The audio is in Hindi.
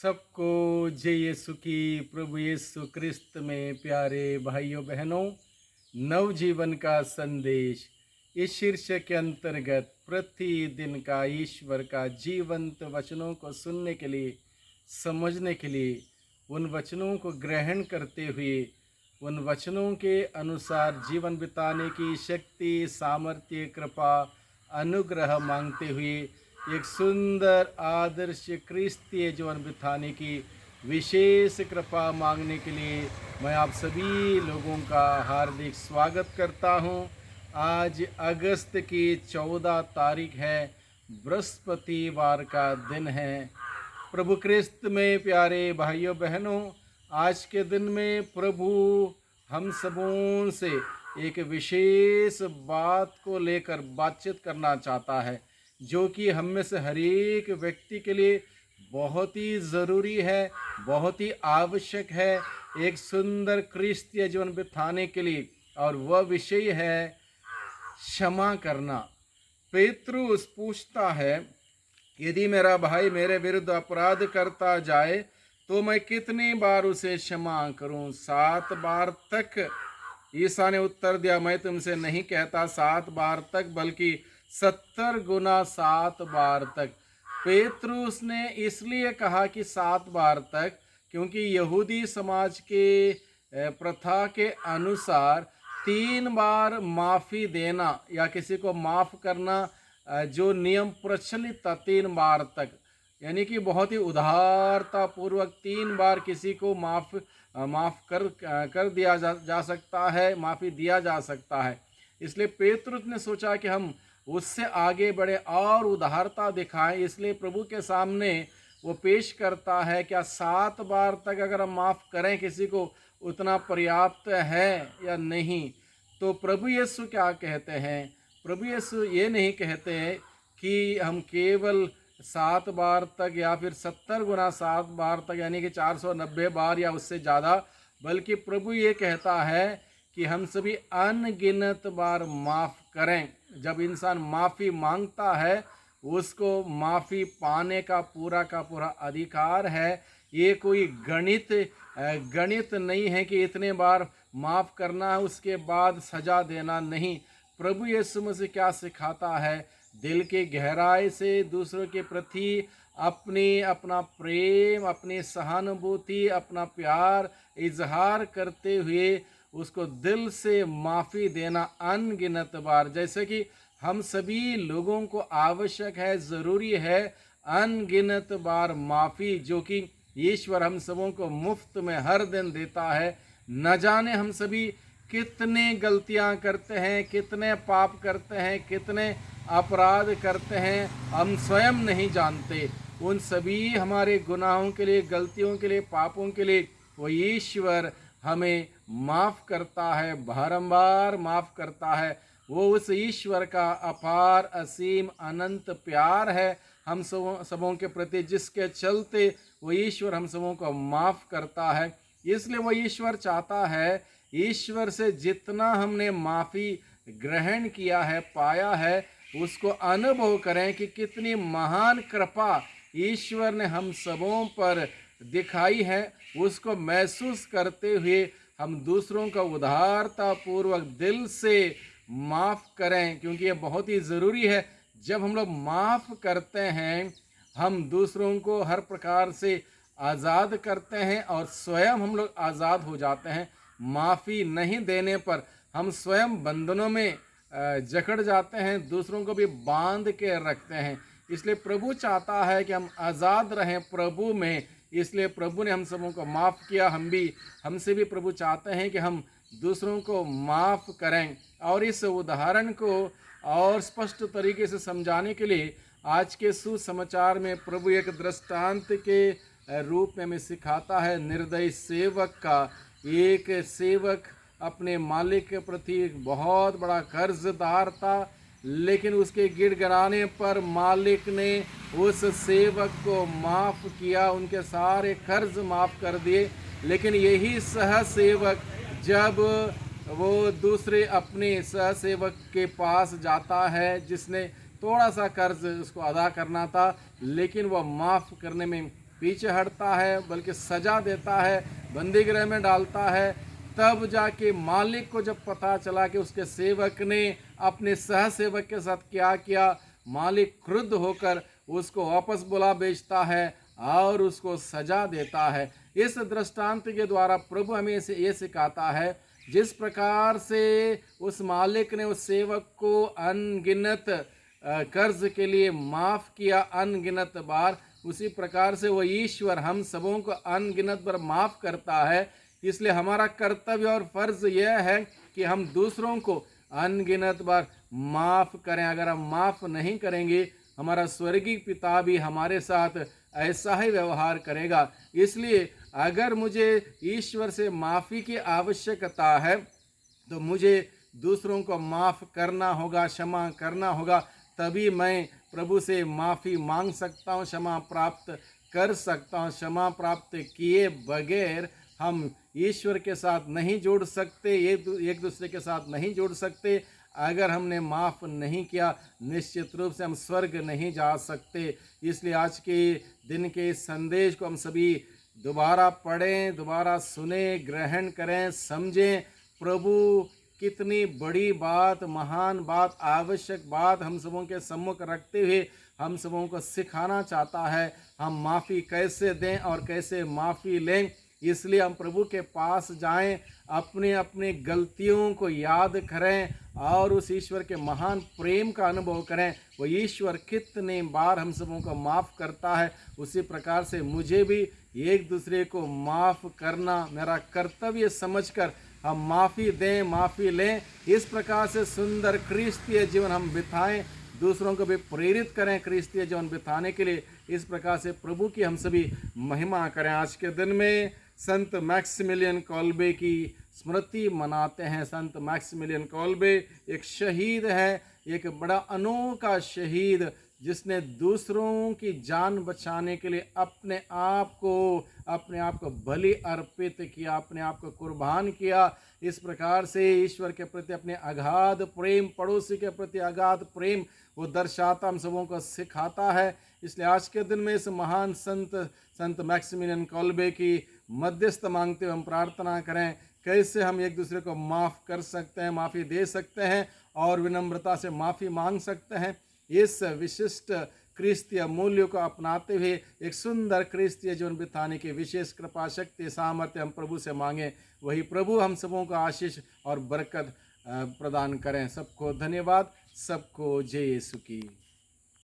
सबको जय यीशु की। प्रभु यीशु क्रिस्त में प्यारे भाइयों बहनों, नवजीवन का संदेश इस शीर्षक के अंतर्गत प्रतिदिन का ईश्वर का जीवंत वचनों को सुनने के लिए, समझने के लिए, उन वचनों को ग्रहण करते हुए उन वचनों के अनुसार जीवन बिताने की शक्ति, सामर्थ्य, कृपा, अनुग्रह मांगते हुए एक सुंदर आदर्श क्रिस्तीय जीवन बिताने की विशेष कृपा मांगने के लिए मैं आप सभी लोगों का हार्दिक स्वागत करता हूं। आज अगस्त की 14 तारीख है, बृहस्पतिवार का दिन है। प्रभु क्रिस्त में प्यारे भाइयों बहनों, आज के दिन में प्रभु हम सबों से एक विशेष बात को लेकर बातचीत करना चाहता है, जो कि हम में से हर एक व्यक्ति के लिए बहुत ही ज़रूरी है, बहुत ही आवश्यक है एक सुंदर क्रिस्तीय जीवन बिताने के लिए। और वह विषय है क्षमा करना। पेतरुस पूछता है, यदि मेरा भाई मेरे विरुद्ध अपराध करता जाए तो मैं कितनी बार उसे क्षमा करूं? 7 बार तक? ईसा ने उत्तर दिया, मैं तुमसे नहीं कहता 7 बार तक, बल्कि 70 गुना 7 बार तक। पेतरुस ने इसलिए कहा कि 7 बार तक, क्योंकि यहूदी समाज के प्रथा के अनुसार 3 बार माफ़ी देना या किसी को माफ़ करना जो नियम प्रचलित था, 3 बार तक, यानी कि बहुत ही उदारता पूर्वक 3 बार किसी को माफ़ कर दिया जा सकता है, माफ़ी दिया जा सकता है। इसलिए पेतरुस ने सोचा कि हम उससे आगे बढ़े और उदारता दिखाएं, इसलिए प्रभु के सामने वो पेश करता है, क्या 7 बार तक अगर हम माफ़ करें किसी को उतना पर्याप्त है या नहीं? तो प्रभु यीशु क्या कहते हैं? प्रभु यीशु ये नहीं कहते हैं कि हम केवल 7 बार तक या फिर 70 गुना 7 बार तक, यानी कि 490 बार या उससे ज़्यादा, बल्कि प्रभु ये कहता है कि हम सभी अनगिनत बार माफ़ करें। जब इंसान माफ़ी मांगता है, उसको माफ़ी पाने का पूरा अधिकार है। ये कोई गणित नहीं है कि इतने बार माफ़ करना है उसके बाद सज़ा देना नहीं। प्रभु यीशु मसीह क्या सिखाता है? दिल की गहराई से दूसरों के प्रति अपना प्रेम, अपनी सहानुभूति, अपना प्यार इजहार करते हुए उसको दिल से माफ़ी देना अनगिनत बार। जैसे कि हम सभी लोगों को आवश्यक है, ज़रूरी है अनगिनत बार माफ़ी, जो कि ईश्वर हम सबों को मुफ्त में हर दिन देता है। न जाने हम सभी कितने गलतियां करते हैं, कितने पाप करते हैं, कितने अपराध करते हैं, हम स्वयं नहीं जानते। उन सभी हमारे गुनाहों के लिए, गलतियों के लिए, पापों के लिए वो ईश्वर हमें माफ़ करता है, बारंबार माफ़ करता है। वो उस ईश्वर का अपार, असीम, अनंत प्यार है हम सबों के प्रति, जिसके चलते वो ईश्वर हम सबों को माफ़ करता है। इसलिए वो ईश्वर चाहता है, ईश्वर से जितना हमने माफ़ी ग्रहण किया है, पाया है, उसको अनुभव करें कि कितनी महान कृपा ईश्वर ने हम सबों पर दिखाई है। उसको महसूस करते हुए हम दूसरों का उदारता पूर्वक दिल से माफ़ करें, क्योंकि ये बहुत ही ज़रूरी है। जब हम लोग माफ़ करते हैं, हम दूसरों को हर प्रकार से आज़ाद करते हैं और स्वयं हम लोग आज़ाद हो जाते हैं। माफ़ी नहीं देने पर हम स्वयं बंधनों में जकड़ जाते हैं, दूसरों को भी बांध के रखते हैं। इसलिए प्रभु चाहता है कि हम आज़ाद रहें प्रभु में। इसलिए प्रभु ने हम सबों को माफ़ किया, हमसे भी प्रभु चाहते हैं कि हम दूसरों को माफ़ करें। और इस उदाहरण को और स्पष्ट तरीके से समझाने के लिए आज के सुसमाचार में प्रभु एक दृष्टांत के रूप में हमें सिखाता है। निर्दयी सेवक का, एक सेवक अपने मालिक के प्रति बहुत बड़ा कर्जदार था, लेकिन उसके गिड़गिड़ाने पर मालिक ने उस सेवक को माफ़ किया, उनके सारे कर्ज माफ़ कर दिए। लेकिन यही सहसेवक जब वो दूसरे अपने सहसेवक के पास जाता है, जिसने थोड़ा सा कर्ज उसको अदा करना था, लेकिन वह माफ़ करने में पीछे हटता है, बल्कि सजा देता है, बंदी गृह में डालता है, तब जाके मालिक को जब पता चला कि उसके सेवक ने अपने सह सेवक के साथ क्या किया, मालिक क्रुद्ध होकर उसको वापस बुला भेजता है और उसको सजा देता है। इस दृष्टांत के द्वारा प्रभु हमें ये सिखाता है, जिस प्रकार से उस मालिक ने उस सेवक को अनगिनत कर्ज के लिए माफ़ किया अनगिनत बार, उसी प्रकार से वो ईश्वर हम सबों को अनगिनत बार माफ़ करता है। इसलिए हमारा कर्तव्य और फर्ज यह है कि हम दूसरों को अनगिनत बार माफ़ करें। अगर हम माफ़ नहीं करेंगे, हमारा स्वर्गीय पिता भी हमारे साथ ऐसा ही व्यवहार करेगा। इसलिए अगर मुझे ईश्वर से माफ़ी की आवश्यकता है, तो मुझे दूसरों को माफ़ करना होगा, क्षमा करना होगा, तभी मैं प्रभु से माफ़ी मांग सकता हूँ, क्षमा प्राप्त कर सकता हूँ। क्षमा प्राप्त किए बगैर हम ईश्वर के साथ नहीं जुड़ सकते, एक दूसरे के साथ नहीं जुड़ सकते। अगर हमने माफ़ नहीं किया, निश्चित रूप से हम स्वर्ग नहीं जा सकते। इसलिए आज के दिन के इस संदेश को हम सभी दोबारा पढ़ें, दोबारा सुने, ग्रहण करें, समझें। प्रभु कितनी बड़ी बात, महान बात, आवश्यक बात हम सबों के सम्मुख रखते हुए हम सबों को सिखाना चाहता है। हम माफ़ी कैसे दें और कैसे माफ़ी लें, इसलिए हम प्रभु के पास जाएं, अपने अपने गलतियों को याद करें और उस ईश्वर के महान प्रेम का अनुभव करें। वो ईश्वर कितने बार हम सबों को माफ़ करता है, उसी प्रकार से मुझे भी एक दूसरे को माफ़ करना मेरा कर्तव्य समझकर हम माफ़ी दें, माफ़ी लें। इस प्रकार से सुंदर क्रिस्तीय जीवन हम बिताएं, दूसरों को भी प्रेरित करें क्रिस्तीय जीवन बिताने के लिए। इस प्रकार से प्रभु की हम सभी महिमा करें। आज के दिन में संत मैक्सिमिलियन कॉल्बे की स्मृति मनाते हैं। संत मैक्सिमिलियन कॉल्बे एक शहीद है, एक बड़ा अनोखा शहीद, जिसने दूसरों की जान बचाने के लिए अपने आप को बलि अर्पित किया, अपने आप को कुर्बान किया। इस प्रकार से ईश्वर के प्रति अपने अगाध प्रेम, पड़ोसी के प्रति अगाध प्रेम वो दर्शाता, हम सबों को सिखाता है। इसलिए आज के दिन में इस महान संत मैक्सिमिलियन कॉल्बे की मध्यस्थ मांगते हुए हम प्रार्थना करें, कैसे हम एक दूसरे को माफ़ कर सकते हैं, माफ़ी दे सकते हैं और विनम्रता से माफ़ी मांग सकते हैं। इस विशिष्ट क्रिस्तीय मूल्यों को अपनाते हुए एक सुंदर क्रिस्तीय जीवन बिताने की विशेष कृपा, शक्ति, सामर्थ्य हम प्रभु से मांगें। वही प्रभु हम सबों को आशीष और बरकत प्रदान करें। सबको धन्यवाद, सबको जय यीशु की।